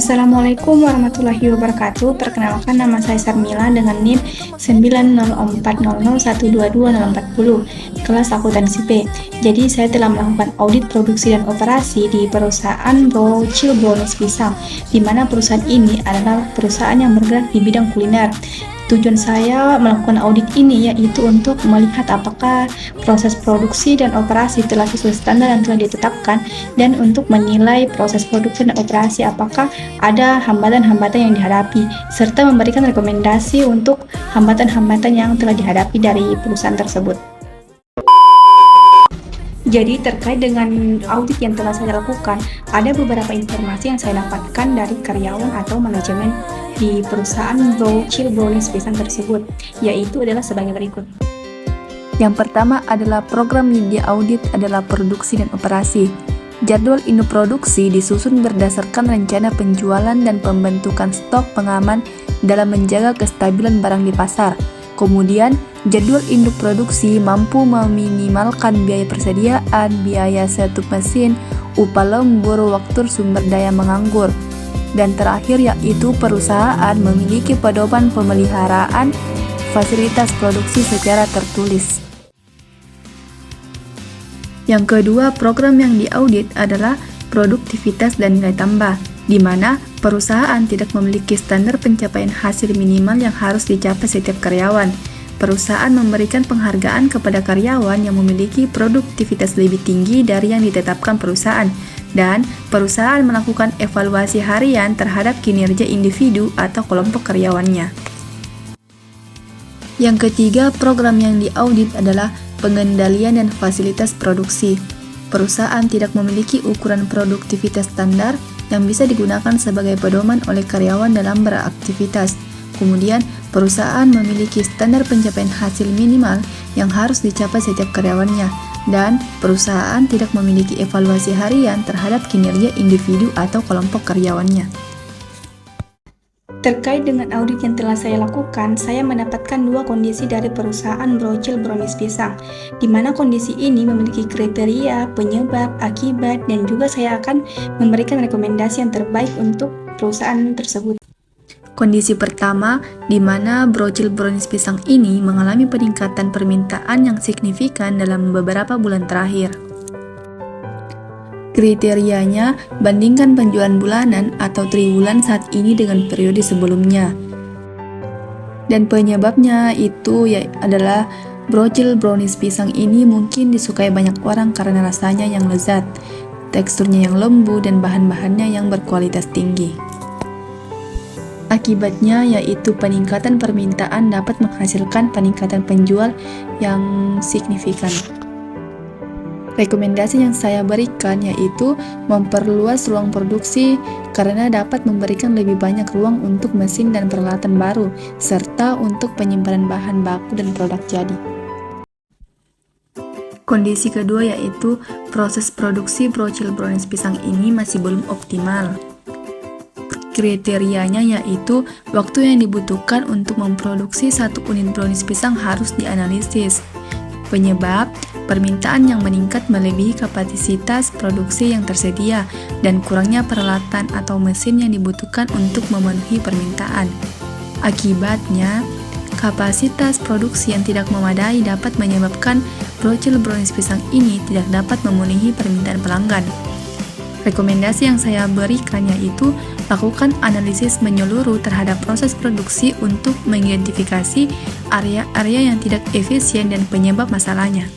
Assalamualaikum warahmatullahi wabarakatuh. Perkenalkan, nama saya Sarmila dengan NIM 90400122040, kelas akuntansi B. Jadi saya telah melakukan audit produksi dan operasi di perusahaan Brocil Brownies Pisang, di mana perusahaan ini adalah perusahaan yang bergerak di bidang kuliner. Tujuan saya melakukan audit ini yaitu untuk melihat apakah proses produksi dan operasi telah sesuai standar yang telah ditetapkan, dan untuk menilai proses produksi dan operasi apakah ada hambatan-hambatan yang dihadapi, serta memberikan rekomendasi untuk hambatan-hambatan yang telah dihadapi dari perusahaan tersebut. Jadi terkait dengan audit yang telah saya lakukan, ada beberapa informasi yang saya dapatkan dari karyawan atau manajemen di perusahaan Brocil Brownies Pisang tersebut, yaitu adalah sebagai berikut. Yang pertama adalah program yang diaudit adalah produksi dan operasi. Jadwal induk produksi disusun berdasarkan rencana penjualan dan pembentukan stok pengaman dalam menjaga kestabilan barang di pasar. Kemudian, jadwal induk produksi mampu meminimalkan biaya persediaan, biaya setup mesin, upah lembur, waktu sumber daya menganggur. Dan terakhir yaitu perusahaan memiliki pedoman pemeliharaan fasilitas produksi secara tertulis. Yang kedua, program yang diaudit adalah produktivitas dan nilai tambah, di mana perusahaan tidak memiliki standar pencapaian hasil minimal yang harus dicapai setiap karyawan. Perusahaan memberikan penghargaan kepada karyawan yang memiliki produktivitas lebih tinggi dari yang ditetapkan perusahaan, dan perusahaan melakukan evaluasi harian terhadap kinerja individu atau kelompok karyawannya. Yang ketiga, program yang diaudit adalah pengendalian dan fasilitas produksi. Perusahaan tidak memiliki ukuran produktivitas standar yang bisa digunakan sebagai pedoman oleh karyawan dalam beraktivitas. Kemudian, perusahaan memiliki standar pencapaian hasil minimal yang harus dicapai setiap karyawannya, dan perusahaan tidak memiliki evaluasi harian terhadap kinerja individu atau kelompok karyawannya. Terkait dengan audit yang telah saya lakukan, saya mendapatkan dua kondisi dari perusahaan Brocil Brownies Pisang, di mana kondisi ini memiliki kriteria, penyebab, akibat, dan juga saya akan memberikan rekomendasi yang terbaik untuk perusahaan tersebut. Kondisi pertama, di mana Brocil Brownies Pisang ini mengalami peningkatan permintaan yang signifikan dalam beberapa bulan terakhir. Kriterianya, bandingkan penjualan bulanan atau triwulan saat ini dengan periode sebelumnya. Dan penyebabnya itu adalah Brocil Brownies Pisang ini mungkin disukai banyak orang karena rasanya yang lezat, teksturnya yang lembut, dan bahan-bahannya yang berkualitas tinggi. Akibatnya yaitu peningkatan permintaan dapat menghasilkan peningkatan penjual yang signifikan. Rekomendasi yang saya berikan yaitu memperluas ruang produksi karena dapat memberikan lebih banyak ruang untuk mesin dan peralatan baru, serta untuk penyimpanan bahan baku dan produk jadi. Kondisi kedua yaitu proses produksi Brocil Brownies Pisang ini masih belum optimal. Kriterianya yaitu waktu yang dibutuhkan untuk memproduksi satu unit brownies pisang harus dianalisis. Penyebab, permintaan yang meningkat melebihi kapasitas produksi yang tersedia dan kurangnya peralatan atau mesin yang dibutuhkan untuk memenuhi permintaan. Akibatnya, kapasitas produksi yang tidak memadai dapat menyebabkan Brocil Brownies Pisang ini tidak dapat memenuhi permintaan pelanggan. Rekomendasi yang saya berikan yaitu lakukan analisis menyeluruh terhadap proses produksi untuk mengidentifikasi area-area yang tidak efisien dan penyebab masalahnya.